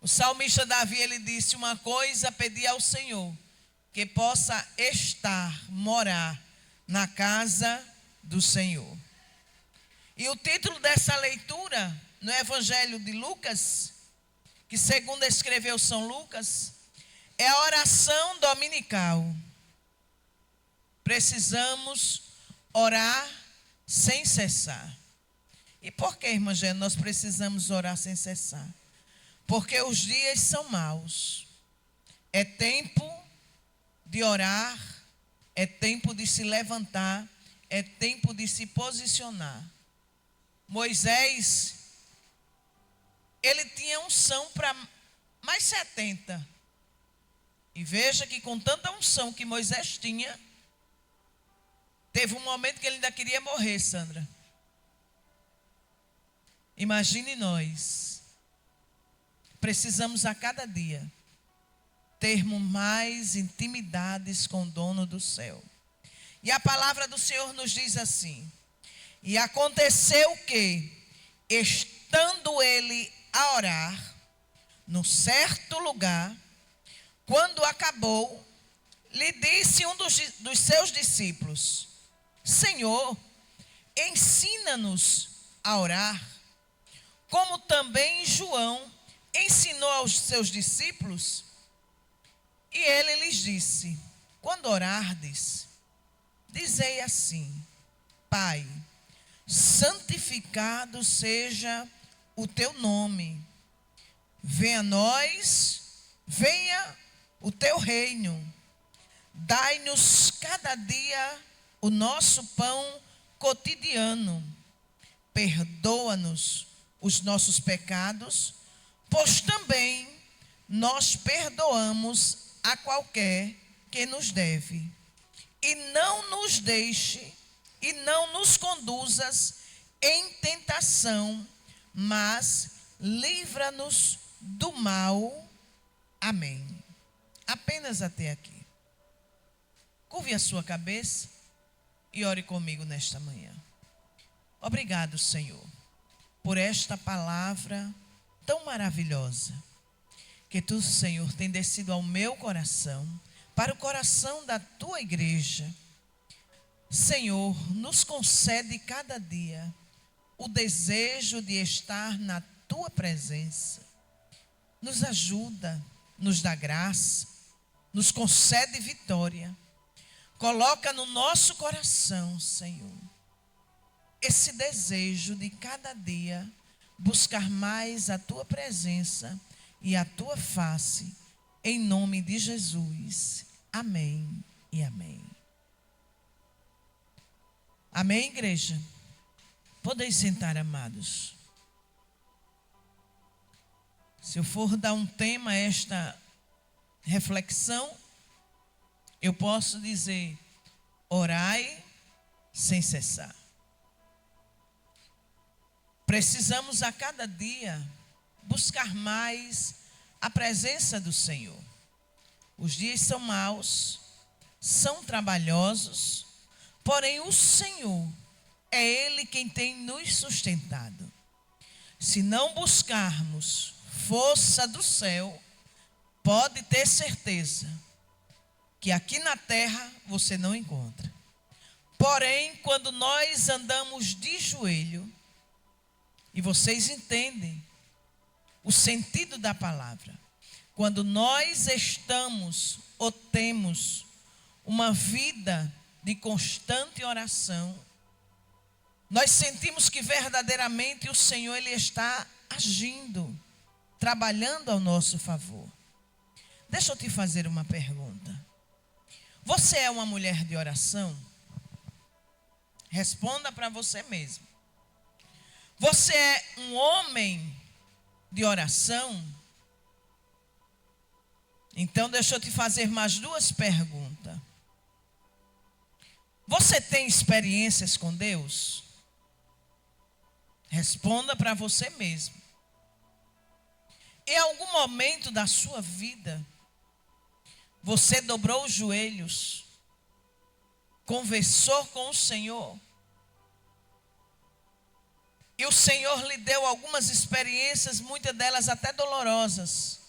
O salmista Davi, ele disse: uma coisa pedi ao Senhor, que possa morar na casa do Senhor. E o título dessa leitura, no Evangelho de Lucas, que segundo escreveu São Lucas, é a oração dominical. Precisamos orar sem cessar. E por que, irmã Gê, nós precisamos orar sem cessar? Porque os dias são maus. É tempo de orar, é tempo de se levantar, é tempo de se posicionar. Moisés, ele tinha unção para mais 70. E veja que com tanta unção que Moisés tinha, teve um momento que ele ainda queria morrer, Sandra. Imagine nós. Precisamos a cada dia termos mais intimidades com o dono do céu. E a palavra do Senhor nos diz assim: e aconteceu que, estando ele a orar, num certo lugar, quando acabou, lhe disse um dos seus discípulos: Senhor, ensina-nos a orar, como também João ensinou aos seus discípulos. E ele lhes disse: quando orardes, dizei assim: Pai, santificado seja o teu nome. Venha a nós, venha o teu reino. Dai-nos cada dia o nosso pão cotidiano. Perdoa-nos os nossos pecados, pois também nós perdoamos a qualquer que nos deve. E não nos deixe, e não nos conduzas em tentação, mas livra-nos do mal. Amém. Apenas até aqui. Curve a sua cabeça e ore comigo nesta manhã. Obrigado, Senhor, por esta palavra tão maravilhosa que tu, Senhor, tem descido ao meu coração, para o coração da tua igreja. Senhor, nos concede cada dia o desejo de estar na tua presença. Nos ajuda, nos dá graça, nos concede vitória. Coloca no nosso coração, Senhor, esse desejo de cada dia buscar mais a tua presença e a tua face, em nome de Jesus. Amém e amém. Amém, igreja? Podeis sentar, amados. Se eu for dar um tema a esta reflexão, eu posso dizer: orai sem cessar. Precisamos a cada dia buscar mais a presença do Senhor. Os dias são maus, são trabalhosos, porém o Senhor é Ele quem tem nos sustentado. Se não buscarmos força do céu, pode ter certeza que aqui na terra você não encontra. Porém, quando nós andamos de joelho, e vocês entendem o sentido da palavra, quando nós estamos ou temos uma vida de constante oração, nós sentimos que verdadeiramente o Senhor, Ele está agindo, trabalhando ao nosso favor. Deixa eu te fazer uma pergunta. Você é uma mulher de oração? Responda para você mesmo. Você é um homem de oração? Então deixa eu te fazer mais duas perguntas. Você tem experiências com Deus? Responda para você mesmo. Em algum momento da sua vida, você dobrou os joelhos, conversou com o Senhor? E o Senhor lhe deu algumas experiências, muitas delas até dolorosas.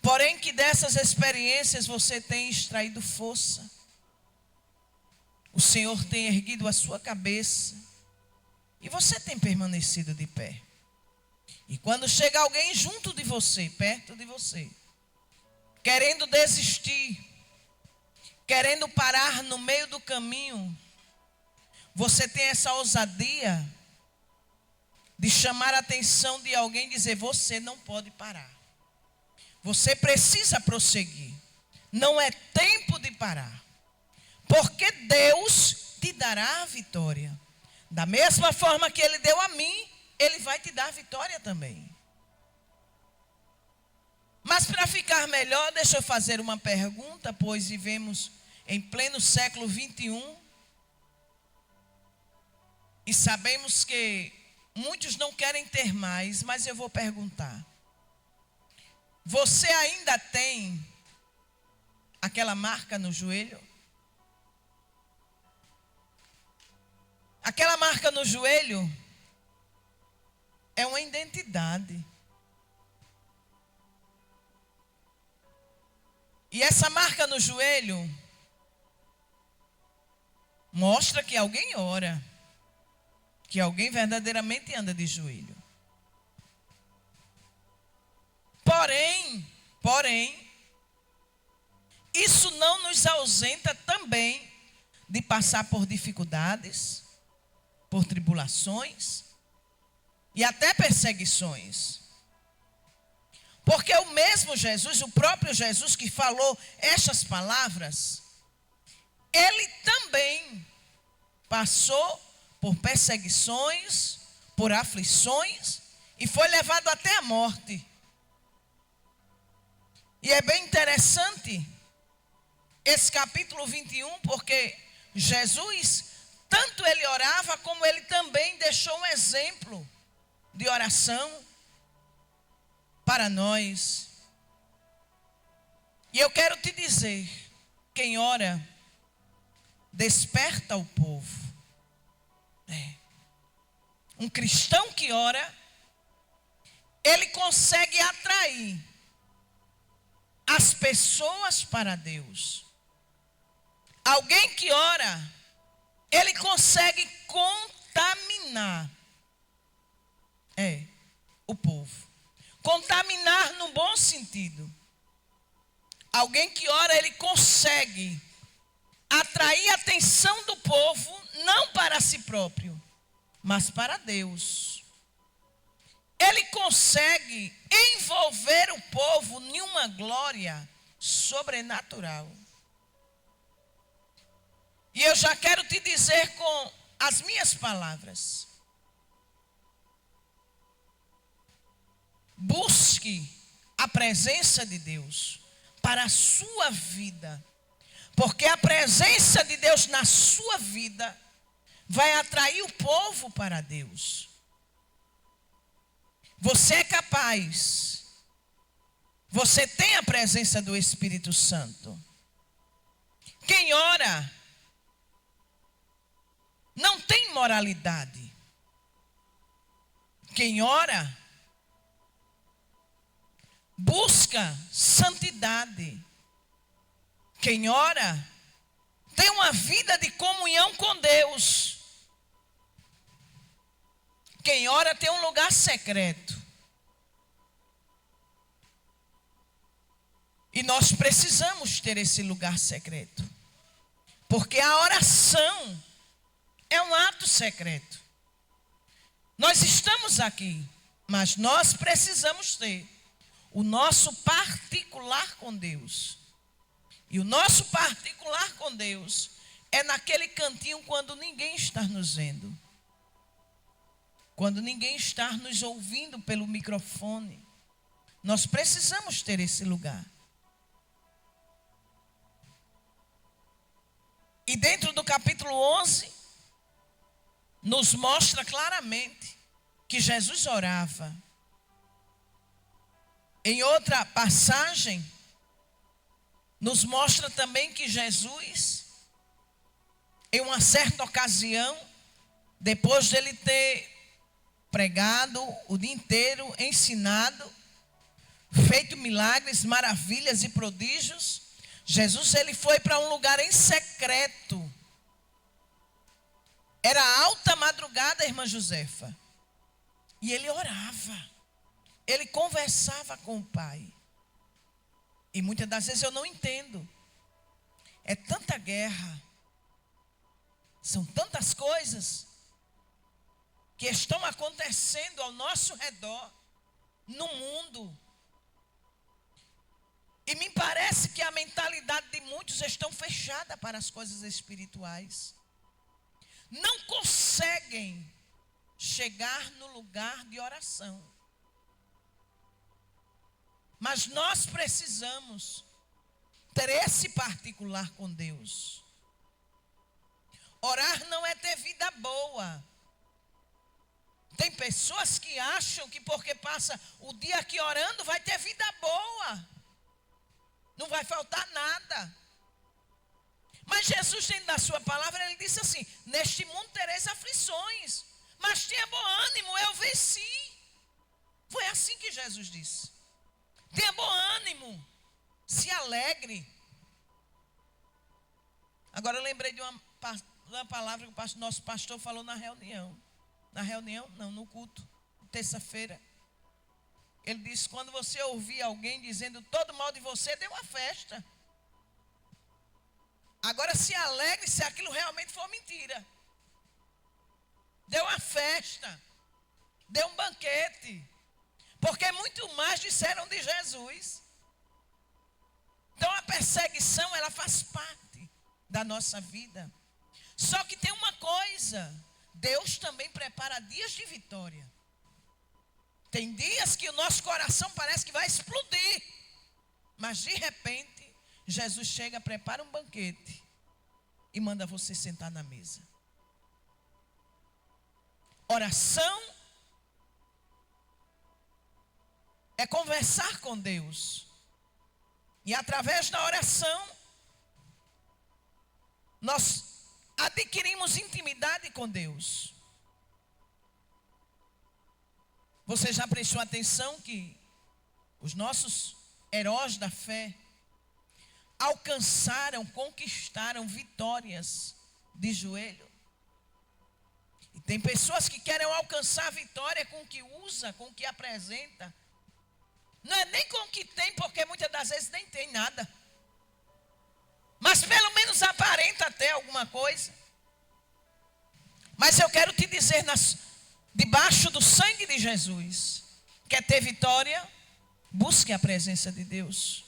Porém que dessas experiências você tem extraído força. O Senhor tem erguido a sua cabeça. E você tem permanecido de pé. E quando chega alguém junto de você, perto de você, querendo desistir, querendo parar no meio do caminho, você tem essa ousadia de chamar a atenção de alguém e dizer: você não pode parar. Você precisa prosseguir. Não é tempo de parar. Porque Deus te dará a vitória. Da mesma forma que Ele deu a mim, Ele vai te dar a vitória também. Mas para ficar melhor, deixa eu fazer uma pergunta, pois vivemos em pleno século 21. E sabemos que muitos não querem ter mais, mas eu vou perguntar. Você ainda tem aquela marca no joelho? Aquela marca no joelho é uma identidade. E essa marca no joelho mostra que alguém ora, que alguém verdadeiramente anda de joelho. Porém, isso não nos ausenta também de passar por dificuldades, por tribulações e até perseguições. Porque o mesmo Jesus, o próprio Jesus que falou estas palavras, ele também passou por perseguições, por aflições e foi levado até a morte. E é bem interessante esse capítulo 21, porque Jesus, tanto ele orava, como ele também deixou um exemplo de oração para nós. E eu quero te dizer, quem ora, desperta o povo. Um cristão que ora, ele consegue atrair as pessoas para Deus. Alguém que ora, ele consegue contaminar o povo. Contaminar no bom sentido. Alguém que ora, ele consegue atrair a atenção do povo, não para si próprio, mas para Deus. Ele consegue envolver o povo em uma glória sobrenatural. E eu já quero te dizer com as minhas palavras: busque a presença de Deus para a sua vida, porque a presença de Deus na sua vida vai atrair o povo para Deus. Você é capaz. Você tem a presença do Espírito Santo. Quem ora não tem moralidade. Quem ora busca santidade. Quem ora tem uma vida de comunhão com Deus. Quem ora tem um lugar secreto. E nós precisamos ter esse lugar secreto. Porque a oração é um ato secreto. Nós estamos aqui, mas nós precisamos ter o nosso particular com Deus. E o nosso particular com Deus é naquele cantinho quando ninguém está nos vendo. Quando ninguém está nos ouvindo pelo microfone. Nós precisamos ter esse lugar. E dentro do capítulo 11, nos mostra claramente que Jesus orava. Em outra passagem, nos mostra também que Jesus, em uma certa ocasião, depois dele ter pregado o dia inteiro, ensinado, feito milagres, maravilhas e prodígios. Jesus, ele foi para um lugar em secreto. Era alta madrugada, irmã Josefa. E ele orava. Ele conversava com o Pai. E muitas das vezes eu não entendo. É tanta guerra. São tantas coisas que estão acontecendo ao nosso redor, no mundo. E me parece que a mentalidade de muitos estão fechada para as coisas espirituais. Não conseguem chegar no lugar de oração. Mas nós precisamos ter esse particular com Deus. Orar não é ter vida boa. Tem pessoas que acham que porque passa o dia aqui orando vai ter vida boa. Não vai faltar nada. Mas Jesus, dentro da sua palavra, ele disse assim: neste mundo tereis aflições, mas tenha bom ânimo, eu venci. Foi assim que Jesus disse. Tenha bom ânimo, se alegre. Agora eu lembrei de uma palavra que o nosso pastor falou na reunião. Na reunião? Não, no culto, terça-feira. Ele disse: quando você ouvir alguém dizendo todo mal de você, dê uma festa. Agora se alegre se aquilo realmente for mentira. Dê uma festa. Dê um banquete. Porque muito mais disseram de Jesus. Então a perseguição, ela faz parte da nossa vida. Só que tem uma coisa: Deus também prepara dias de vitória. Tem dias que o nosso coração parece que vai explodir. Mas de repente, Jesus chega, prepara um banquete e manda você sentar na mesa. Oração é conversar com Deus. E através da oração, nós adquirimos intimidade com Deus. Você já prestou atenção que os nossos heróis da fé alcançaram, conquistaram vitórias de joelho? E tem pessoas que querem alcançar a vitória com o que usa, com o que apresenta. Não é nem com o que tem, porque muitas das vezes nem tem nada. Mas pelo menos aparenta até alguma coisa. Mas eu quero te dizer, debaixo do sangue de Jesus, quer ter vitória? Busque a presença de Deus.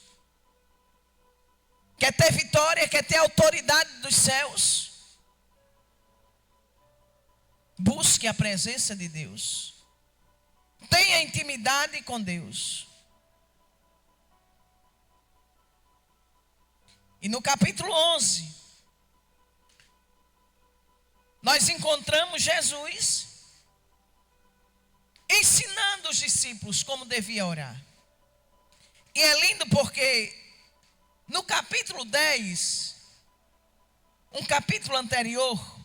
Quer ter vitória? Quer ter autoridade dos céus? Busque a presença de Deus. Tenha intimidade com Deus. E no capítulo 11, nós encontramos Jesus ensinando os discípulos como devia orar. E é lindo porque no capítulo 10, um capítulo anterior,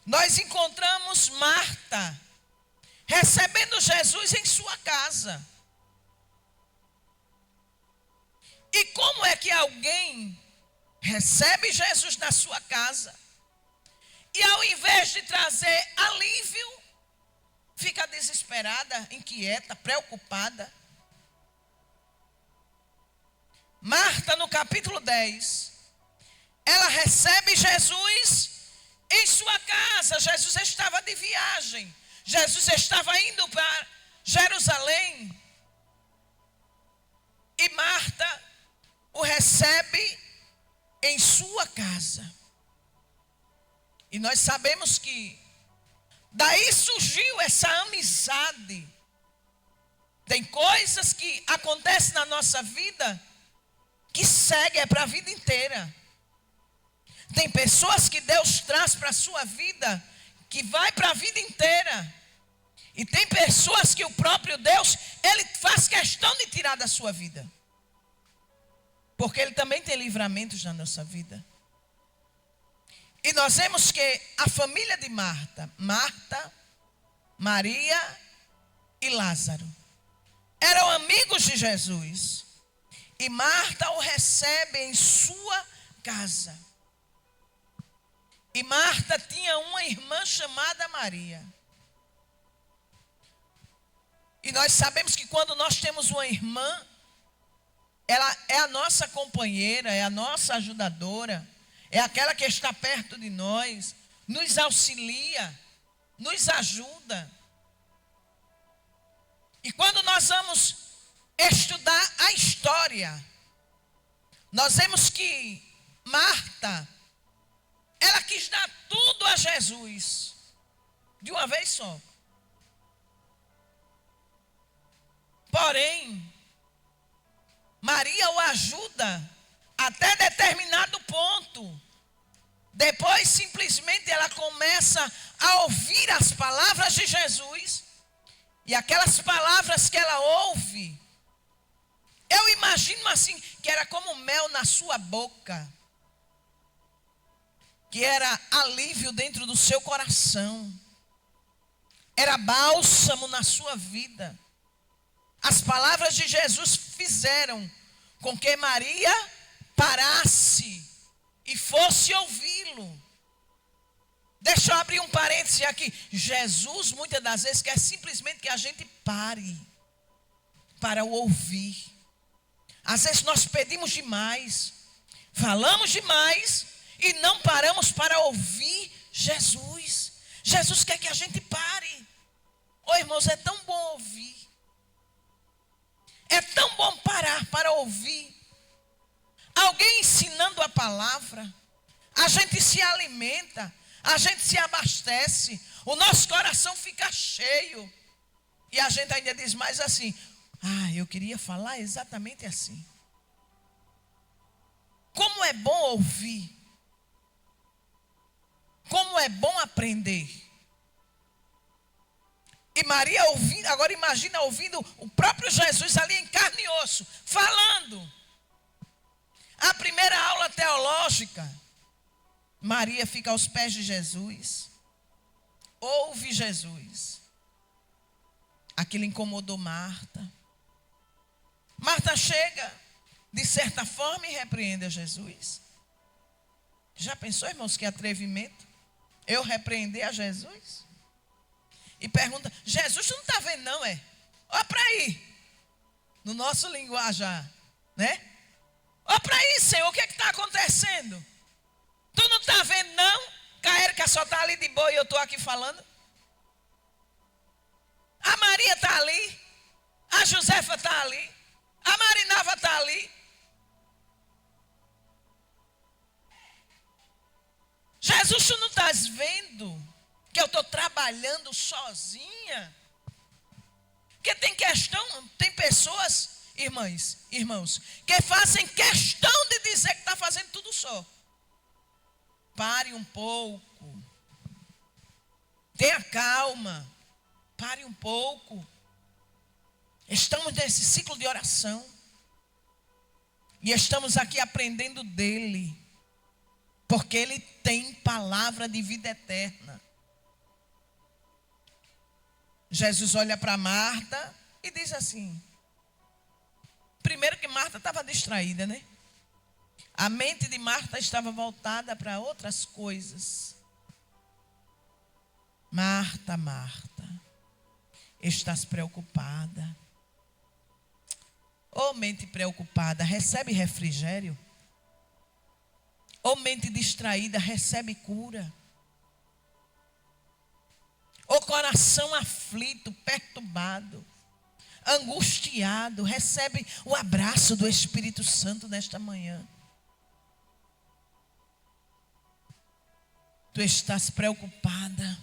nós encontramos Marta recebendo Jesus em sua casa. E como é que alguém recebe Jesus na sua casa e ao invés de trazer alívio, fica desesperada, inquieta, preocupada? Marta, no capítulo 10, ela recebe Jesus em sua casa. Jesus estava de viagem. Jesus estava indo para Jerusalém. E Marta o recebe em sua casa. E nós sabemos que daí surgiu essa amizade. Tem coisas que acontecem na nossa vida que seguem para a vida inteira. Tem pessoas que Deus traz para a sua vida que vai para a vida inteira. E tem pessoas que o próprio Deus, Ele faz questão de tirar da sua vida. Porque Ele também tem livramentos na nossa vida. E nós vemos que a família de Marta Maria e Lázaro. Eram amigos de Jesus. E Marta o recebe em sua casa. E Marta tinha uma irmã chamada Maria. E nós sabemos que quando nós temos uma irmã, ela é a nossa companheira, é a nossa ajudadora, é aquela que está perto de nós, nos auxilia, nos ajuda. E quando nós vamos estudar a história, nós vemos que Marta, ela quis dar tudo a Jesus, de uma vez só. Porém, Maria o ajuda até determinado ponto. Depois, simplesmente, ela começa a ouvir as palavras de Jesus. E aquelas palavras que ela ouve, eu imagino assim, que era como mel na sua boca. Que era alívio dentro do seu coração. Era bálsamo na sua vida. As palavras de Jesus fizeram com que Maria parasse e fosse ouvi-lo. Deixa eu abrir um parêntese aqui. Jesus muitas das vezes quer simplesmente que a gente pare para o ouvir. Às vezes nós pedimos demais, falamos demais e não paramos para ouvir Jesus. Jesus quer que a gente pare. Ô irmãos, é tão bom ouvir. É tão bom parar para ouvir. Alguém ensinando a palavra. A gente se alimenta. A gente se abastece. O nosso coração fica cheio. E a gente ainda diz mais assim: eu queria falar exatamente assim. Como é bom ouvir. Como é bom aprender. E Maria ouvindo, agora imagina ouvindo o próprio Jesus ali em carne e osso, falando. A primeira aula teológica, Maria fica aos pés de Jesus, ouve Jesus. Aquilo incomodou Marta. Marta chega, de certa forma, e repreende a Jesus. Já pensou, irmãos, que atrevimento? Eu repreender a Jesus? E pergunta: Jesus, tu não está vendo não, é? Olha para aí. No nosso linguajar, né? Olha para aí, Senhor, o que é que está acontecendo? Tu não está vendo não? Que a Érica só está ali de boa e eu estou aqui falando. A Maria está ali. A Josefa está ali. A Marinava está ali. Jesus, tu não estás vendo que eu estou trabalhando sozinha? Porque tem pessoas, irmãos, que fazem questão de dizer que está fazendo tudo só. Pare um pouco. Tenha calma. Pare um pouco. Estamos nesse ciclo de oração. E estamos aqui aprendendo dele. Porque ele tem palavra de vida eterna. Jesus olha para Marta e diz assim. Primeiro que Marta estava distraída, né? A mente de Marta estava voltada para outras coisas. Marta, Marta, estás preocupada. Ô mente preocupada, recebe refrigério. Ô mente distraída, recebe cura. Ô coração aflito, perturbado, angustiado, recebe o abraço do Espírito Santo nesta manhã. Tu estás preocupada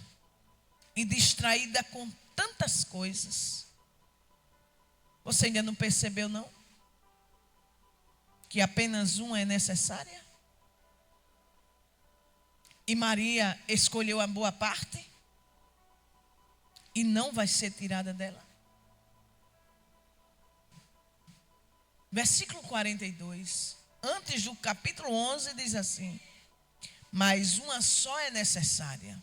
e distraída com tantas coisas. Você ainda não percebeu, não? Que apenas uma é necessária? E Maria escolheu a boa parte? E não vai ser tirada dela. Versículo 42. Antes do capítulo 11 diz assim: mas uma só é necessária.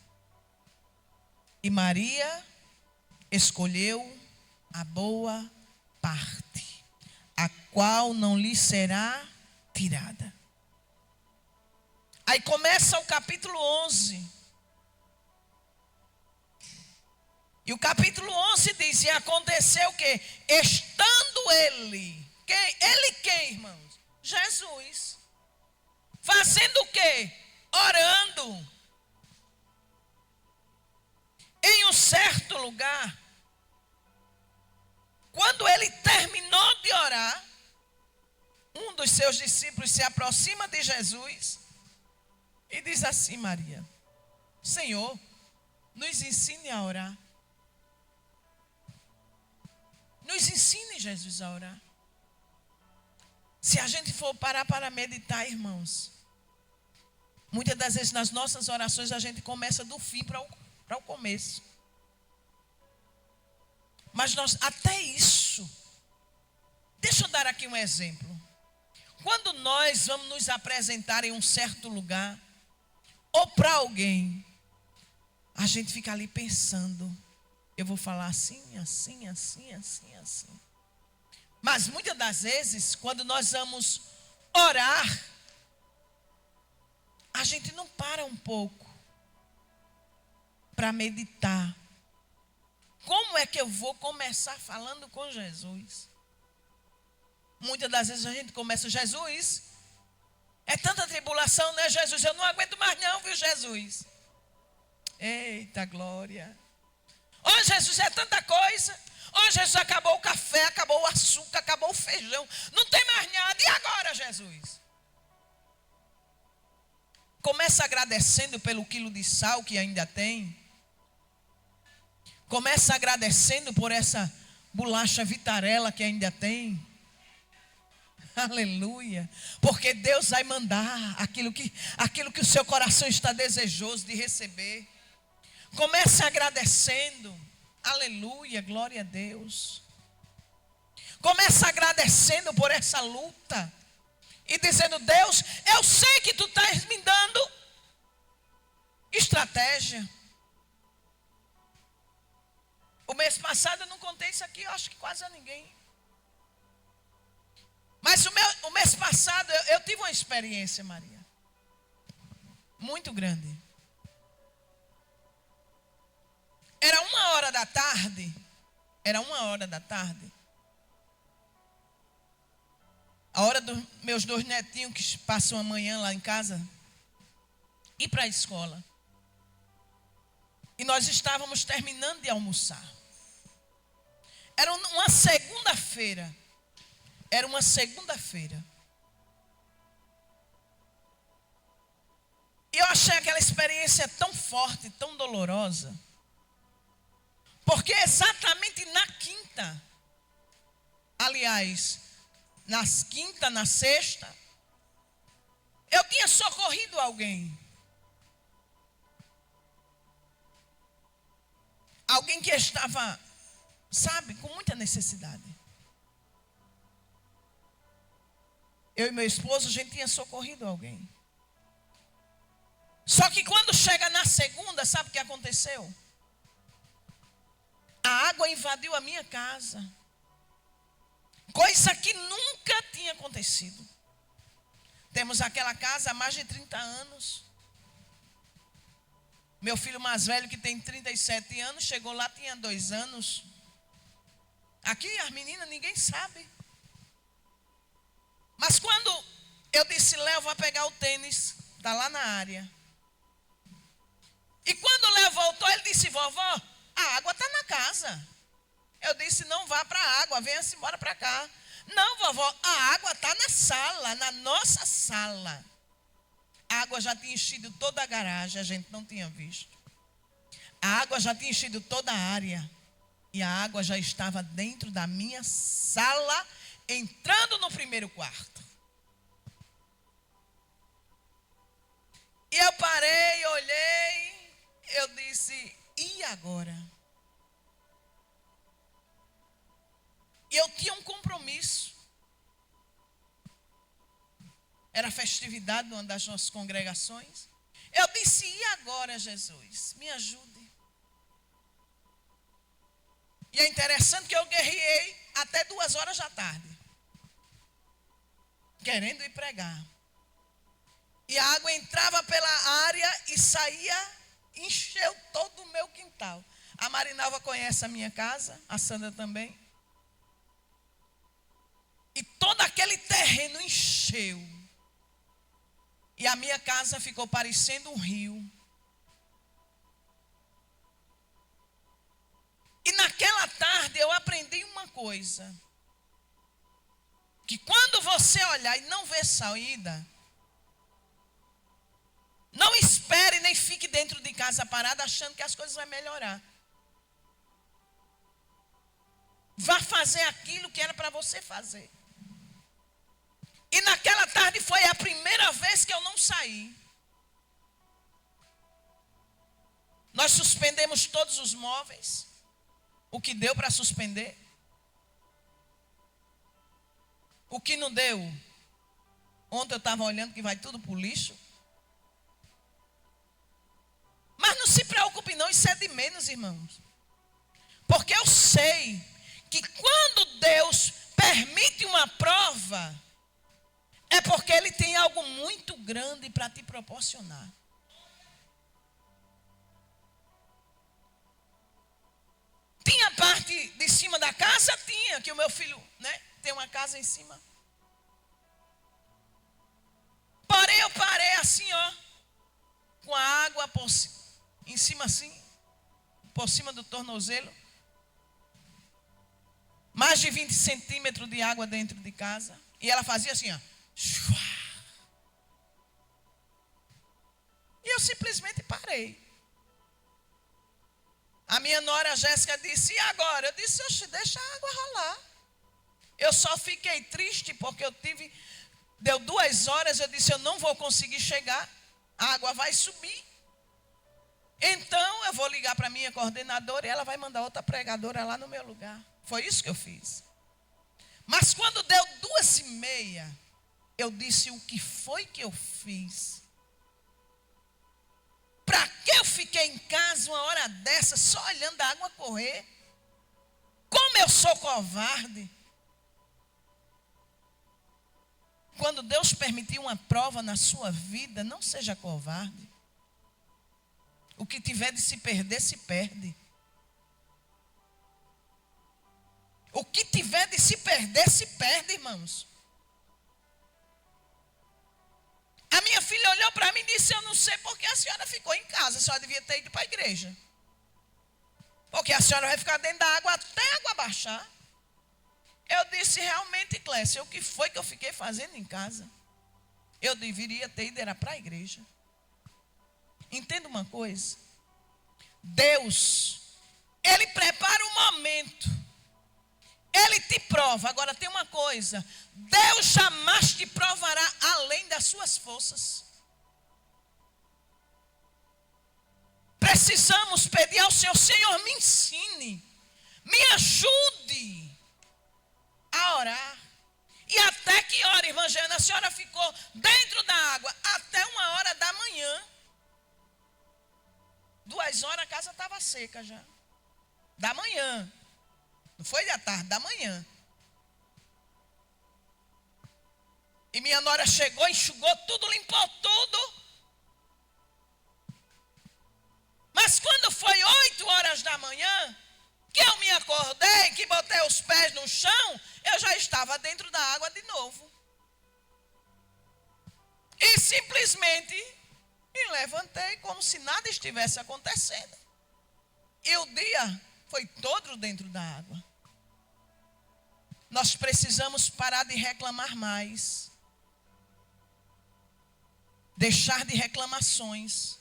E Maria escolheu a boa parte, a qual não lhe será tirada. Aí começa o capítulo 11. E o capítulo 11 diz: e aconteceu que, estando ele, quem, irmãos? Jesus. Fazendo o quê? Orando. Em um certo lugar. Quando ele terminou de orar, um dos seus discípulos se aproxima de Jesus e diz assim: Maria, Senhor, nos ensine a orar. Nos ensine, Jesus, a orar. Se a gente for parar para meditar, irmãos, muitas das vezes nas nossas orações a gente começa do fim para o começo. Mas nós, até isso, deixa eu dar aqui um exemplo. Quando nós vamos nos apresentar em um certo lugar, ou para alguém, a gente fica ali pensando, eu vou falar assim, assim, assim, assim, assim. Mas muitas das vezes, quando nós vamos orar, a gente não para um pouco para meditar. Como é que eu vou começar falando com Jesus? Muitas das vezes a gente começa: Jesus, é tanta tribulação, né, Jesus? Eu não aguento mais não, viu, Jesus? Eita glória. Oh, Jesus, é tanta coisa. Oh, Jesus, acabou o café, acabou o açúcar, acabou o feijão. Não tem mais nada. E agora, Jesus? Começa agradecendo pelo quilo de sal que ainda tem. Começa agradecendo por essa bolacha Vitarella que ainda tem. Aleluia. Porque Deus vai mandar aquilo que o seu coração está desejoso de receber. Comece agradecendo. Aleluia, glória a Deus. Comece agradecendo por essa luta. E dizendo: Deus, eu sei que tu estás me dando estratégia. O mês passado eu não contei isso aqui, eu acho que quase a ninguém. Mas o mês passado eu tive uma experiência, Maria, muito grande. Era 1h da tarde. Era 1h da tarde. A hora dos meus 2 netinhos que passam a manhã lá em casa, ir para a escola. E nós estávamos terminando de almoçar. Era uma segunda-feira. Era uma segunda-feira. E eu achei aquela experiência tão forte, tão dolorosa. Porque exatamente na quinta, aliás, nas quinta, na sexta, eu tinha socorrido alguém. Alguém que estava, sabe, com muita necessidade. Eu e meu esposo, a gente tinha socorrido alguém. Só que quando chega na segunda, sabe o que aconteceu? A água invadiu a minha casa. Coisa que nunca tinha acontecido. Temos aquela casa há mais de 30 anos. Meu filho mais velho, que tem 37 anos, chegou lá, tinha 2 anos. Aqui as meninas, ninguém sabe. Mas quando eu disse: Léo, vai pegar o tênis, está lá na área. E quando o Léo voltou, ele disse: vovó, a água está na casa. Eu disse: não vá para a água, venha-se embora para cá. Não, vovó, a água está na sala, na nossa sala. A água já tinha enchido toda a garagem, a gente não tinha visto. A água já tinha enchido toda a área. E a água já estava dentro da minha sala, entrando no primeiro quarto. E eu parei, olhei, eu disse: e agora? E eu tinha um compromisso. Era festividade numa das nossas congregações. Eu disse: e agora, Jesus? Me ajude. E é interessante que eu guerriei até 2 horas da tarde, querendo ir pregar. E a água entrava pela área e saía, encheu todo o meu quintal. A Marinalva conhece a minha casa, a Sandra também. E todo aquele terreno encheu. E a minha casa ficou parecendo um rio. E naquela tarde eu aprendi uma coisa. Que quando você olhar e não ver saída, não espere nem fique dentro de casa parada achando que as coisas vão melhorar. Vá fazer aquilo que era para você fazer. E naquela tarde foi a primeira vez que eu não saí. Nós suspendemos todos os móveis. O que deu para suspender. O que não deu. Ontem eu estava olhando que vai tudo para o lixo. Mas não se preocupe não, isso é de menos, irmãos. Porque eu sei que quando Deus permite uma prova, é porque Ele tem algo muito grande para te proporcionar. Tinha parte de cima da casa? Tinha, que o meu filho, né, tem uma casa em cima. Porém, eu parei assim, ó, com a água em cima assim, por cima do tornozelo. Mais de 20 centímetros de água dentro de casa. E ela fazia assim, ó. E eu simplesmente parei. A minha nora Jéssica disse, e agora? Eu disse, oxe, deixa a água rolar. Eu só fiquei triste porque deu 2 horas, eu disse, eu não vou conseguir chegar. A água vai subir. Então eu vou ligar para a minha coordenadora e ela vai mandar outra pregadora lá no meu lugar. Foi isso que eu fiz. Mas quando deu 2h30, eu disse, o que foi que eu fiz? Para que eu fiquei em casa uma hora dessa, só olhando a água correr? Como eu sou covarde. Quando Deus permitir uma prova na sua vida, não seja covarde. O que tiver de se perder, se perde. O que tiver de se perder, se perde, irmãos. A minha filha olhou para mim e disse, eu não sei porque a senhora ficou em casa, a senhora devia ter ido para a igreja. Porque a senhora vai ficar dentro da água até a água baixar. Eu disse, realmente, Clécia, o que foi que eu fiquei fazendo em casa? Eu deveria ter ido, era para a igreja. Entenda uma coisa. Deus, Ele prepara um momento. Ele te prova. Agora tem uma coisa. Deus jamais te provará além das suas forças. Precisamos pedir ao Senhor, Senhor, me ensine. Me ajude a orar. E até que hora, irmã Jana, a senhora ficou dentro da água até 1h da manhã. 2 horas a casa estava seca já. Da manhã. Não foi da tarde, da manhã. E minha nora chegou, enxugou tudo, limpou tudo. Mas quando foi 8 horas da manhã, que eu me acordei, que botei os pés no chão, eu já estava dentro da água de novo. E simplesmente me levantei como se nada estivesse acontecendo. E o dia foi todo dentro da água. Nós precisamos parar de reclamar mais. Deixar de reclamações.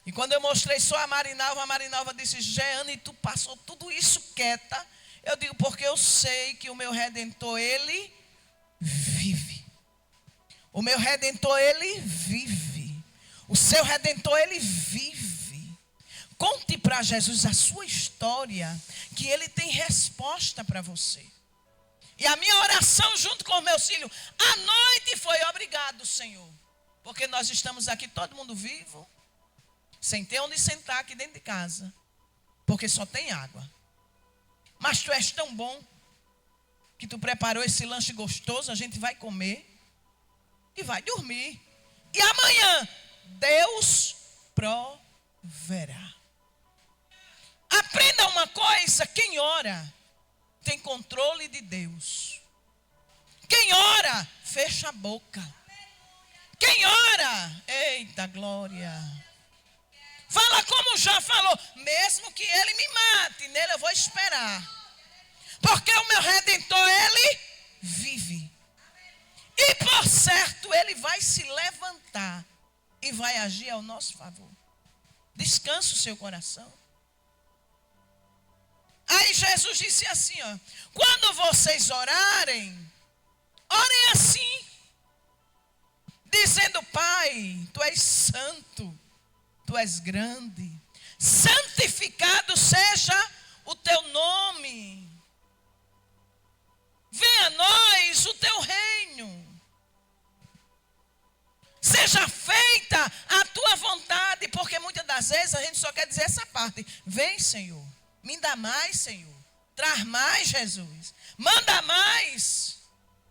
E quando eu mostrei só a Marinalva disse, Jeane, tu passou tudo isso quieta. Eu digo, porque eu sei que o meu Redentor, Ele vive. O meu Redentor, Ele vive. O seu Redentor, Ele vive. Conte para Jesus a sua história, que Ele tem resposta para você. E a minha oração junto com os meus filhos, à noite foi obrigado, Senhor. Porque nós estamos aqui, todo mundo vivo, sem ter onde sentar aqui dentro de casa. porque só tem água. Mas tu és tão bom que tu preparou esse lanche gostoso, a gente vai comer e vai dormir. E amanhã, Deus proverá. Aprenda uma coisa, quem ora tem controle de Deus. Quem ora, fecha a boca. Quem ora, eita glória. Fala como já falou, mesmo que ele me mate, nele eu vou esperar. Porque o meu Redentor, ele vive. E por certo, ele vai se levantar e vai agir ao nosso favor. Descanse o seu coração. Aí Jesus disse assim, ó, quando vocês orarem, orem assim, dizendo: Pai, tu és santo, tu és grande, santificado seja o teu nome. Venha a nós o teu reino. Seja feita a tua vontade, porque muitas das vezes a gente só quer dizer essa parte. Vem, Senhor, me dá mais, Senhor. Traz mais, Jesus. Manda mais.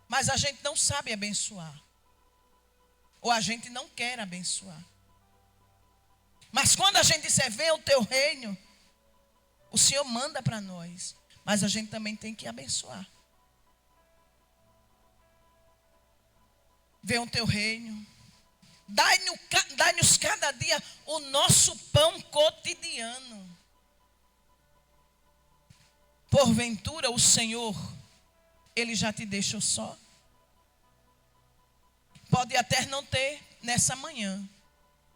Mas a gente não sabe abençoar. Ou a gente não quer abençoar. Mas quando a gente disser: vem o teu reino, o Senhor manda para nós. Mas a gente também tem que abençoar. Vem o teu reino. Dai-nos cada dia o nosso pão cotidiano. Porventura o Senhor, Ele já te deixou só? Pode até não ter nessa manhã.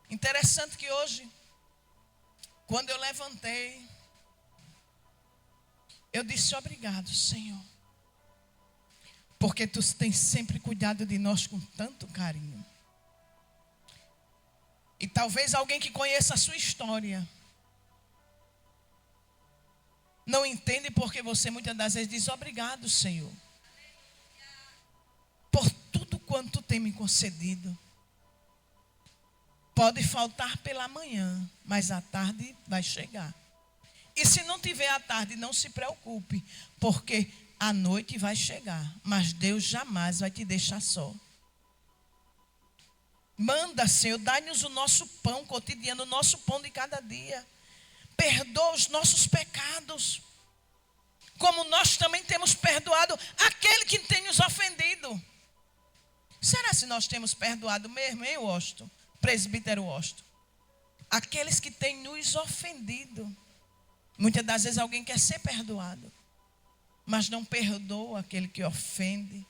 Interessante que hoje, quando eu levantei, eu disse: obrigado, Senhor. Porque tu tens sempre cuidado de nós com tanto carinho. E talvez alguém que conheça a sua história não entende porque você muitas das vezes diz: obrigado, Senhor, por tudo quanto tu tem me concedido. Pode faltar pela manhã, mas a tarde vai chegar. E se não tiver a tarde, não se preocupe, porque a noite vai chegar, mas Deus jamais vai te deixar só. Manda, Senhor, dá-nos o nosso pão cotidiano, o nosso pão de cada dia. Perdoa os nossos pecados, como nós também temos perdoado aquele que tem nos ofendido. Será se nós temos perdoado mesmo, hein, Washington? Presbítero Washington? Aqueles que têm nos ofendido. Muitas das vezes alguém quer ser perdoado, mas não perdoa aquele que ofende,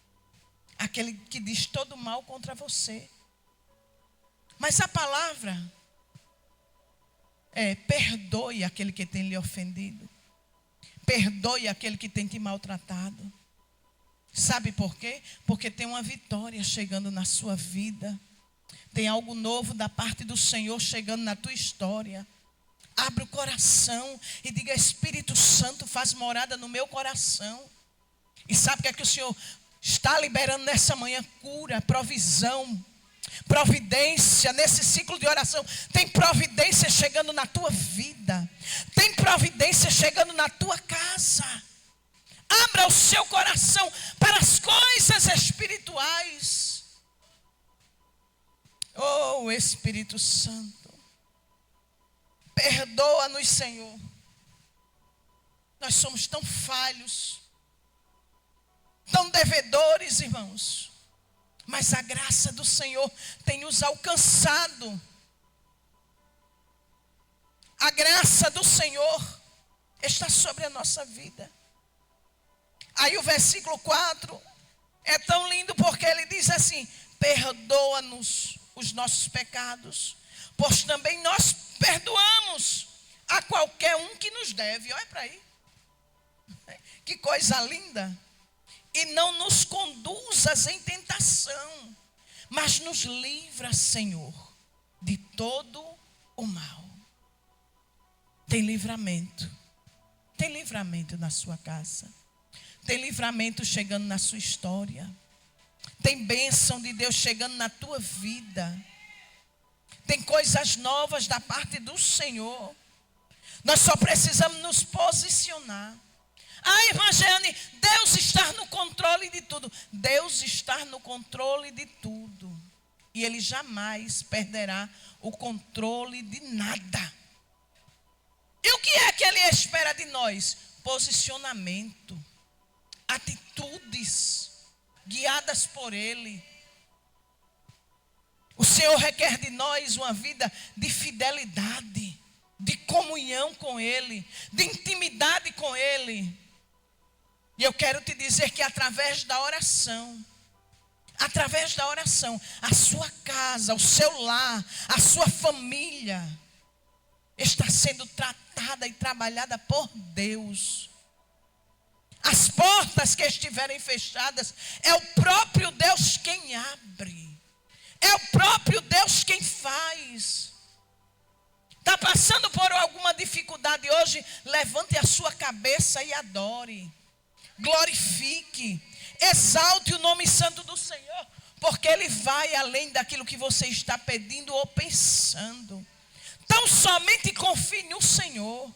aquele que diz todo mal contra você. Mas a palavra é: perdoe aquele que tem lhe ofendido. Perdoe aquele que tem te maltratado. Sabe por quê? Porque tem uma vitória chegando na sua vida. Tem algo novo da parte do Senhor chegando na tua história. Abre o coração e diga: Espírito Santo, faz morada no meu coração. E sabe o que é que o Senhor está liberando nessa manhã? Cura, provisão, providência. Nesse ciclo de oração tem providência chegando na tua vida. Tem providência chegando na tua casa. Abra o seu coração para as coisas espirituais. Oh, Espírito Santo, perdoa-nos, Senhor. Nós somos tão falhos, tão devedores, irmãos. Mas a graça do Senhor tem nos alcançado. A graça do Senhor está sobre a nossa vida. Aí o versículo 4 é tão lindo, porque ele diz assim: perdoa-nos os nossos pecados, pois também nós perdoamos a qualquer um que nos deve. Olha para aí, que coisa linda. E não nos conduzas em tentação, mas nos livra, Senhor, de todo o mal. Tem livramento na sua casa. Tem livramento chegando na sua história. Tem bênção de Deus chegando na tua vida. Tem coisas novas da parte do Senhor. Nós só precisamos nos posicionar. Ah, irmã Jeane, Deus está no controle de tudo. Deus está no controle de tudo. E Ele jamais perderá o controle de nada. E o que é que Ele espera de nós? Posicionamento, atitudes guiadas por Ele. O Senhor requer de nós uma vida de fidelidade, de comunhão com Ele, de intimidade com Ele. E eu quero te dizer que através da oração, a sua casa, o seu lar, a sua família está sendo tratada e trabalhada por Deus. As portas que estiverem fechadas, é o próprio Deus quem abre. É o próprio Deus quem faz. Está passando por alguma dificuldade hoje? Levante a sua cabeça e adore. Glorifique. Exalte o nome santo do Senhor. Porque Ele vai além daquilo que você está pedindo ou pensando. Então somente confie no Senhor.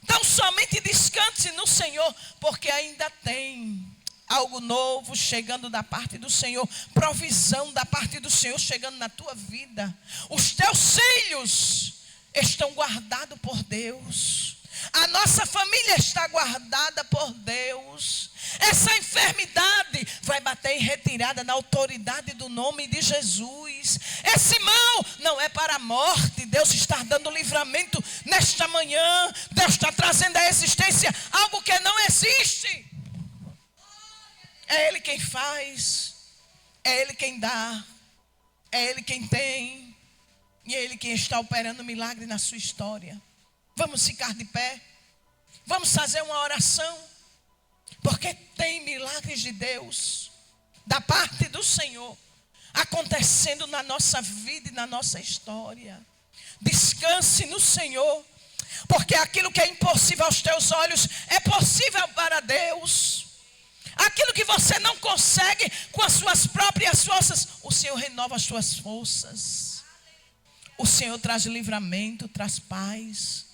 Então somente descanse no Senhor. Porque ainda tem algo novo chegando da parte do Senhor. Provisão da parte do Senhor chegando na tua vida. Os teus filhos estão guardados por Deus. A nossa família está guardada por Deus. Essa enfermidade vai bater em retirada na autoridade do nome de Jesus. Esse mal não é para a morte. Deus está dando livramento nesta manhã. Deus está trazendo à existência algo que não existe. É Ele quem faz. É Ele quem dá. É Ele quem tem. E é Ele quem está operando milagre na sua história. Vamos ficar de pé. Vamos fazer uma oração. Porque tem milagres de Deus, da parte do Senhor, acontecendo na nossa vida e na nossa história. Descanse no Senhor. Porque aquilo que é impossível aos teus olhos é possível para Deus. Aquilo que você não consegue com as suas próprias forças, o Senhor renova as suas forças. O Senhor traz livramento, traz paz,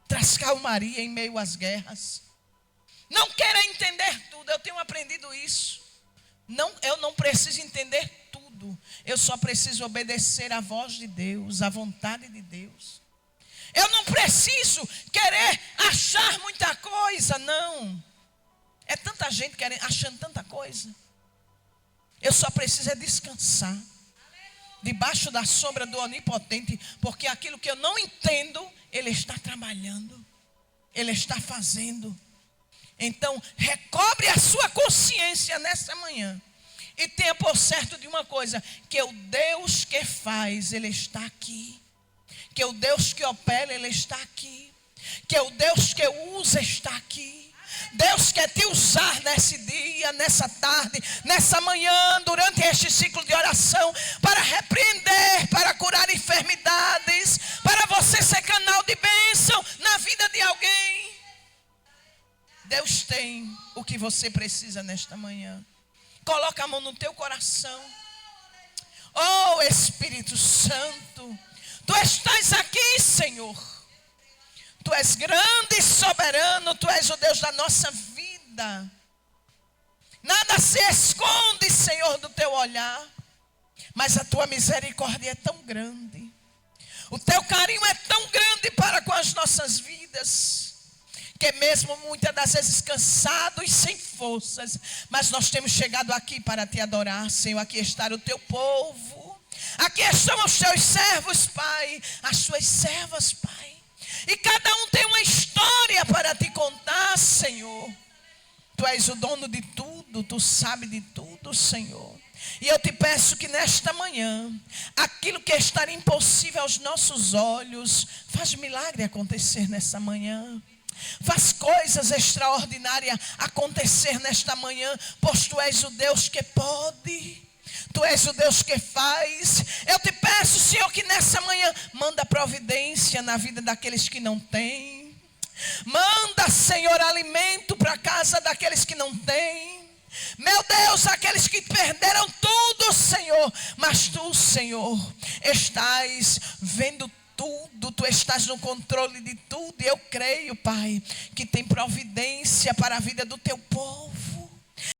traz calmaria em meio às guerras. Não queira entender tudo, eu tenho aprendido isso. Eu não preciso entender tudo, eu só preciso obedecer à voz de Deus, à vontade de Deus. Eu não preciso querer achar muita coisa, não. É tanta gente achando tanta coisa. Eu só preciso descansar debaixo da sombra do Onipotente, porque aquilo que eu não entendo, Ele está trabalhando, Ele está fazendo. Então, recobre a sua consciência nessa manhã e tenha por certo de uma coisa, que o Deus que faz, Ele está aqui. Que o Deus que opera, Ele está aqui. Que o Deus que usa está aqui. Deus quer te usar nesse dia, nessa tarde, nessa manhã, durante este ciclo de oração, para repreender, para curar enfermidades, para você ser canal de bênção na vida de alguém. Deus tem o que você precisa nesta manhã. Coloca a mão no teu coração. Oh Espírito Santo, Tu estás aqui, Senhor. Tu és grande e soberano, Tu és o Deus da nossa vida. Nada se esconde, Senhor, do Teu olhar. Mas a Tua misericórdia é tão grande. O Teu carinho é tão grande para com as nossas vidas, que mesmo muitas das vezes cansados e sem forças, mas nós temos chegado aqui para Te adorar, Senhor. Aqui está o Teu povo. Aqui estão os Teus servos, Pai. As Tuas servas, Pai. E cada um tem uma história para Te contar, Senhor. Tu és o dono de tudo, Tu sabes de tudo, Senhor. E eu Te peço que nesta manhã, aquilo que estar impossível aos nossos olhos, faz milagre acontecer nessa manhã. Faz coisas extraordinárias acontecer nesta manhã, pois Tu és o Deus que pode. Tu és o Deus que faz. Eu Te peço, Senhor, que nessa manhã manda providência na vida daqueles que não têm. Manda, Senhor, alimento para a casa daqueles que não têm. Meu Deus, aqueles que perderam tudo, Senhor. Mas Tu, Senhor, estás vendo tudo, tu estás no controle de tudo. E eu creio, Pai, que tem providência para a vida do teu povo.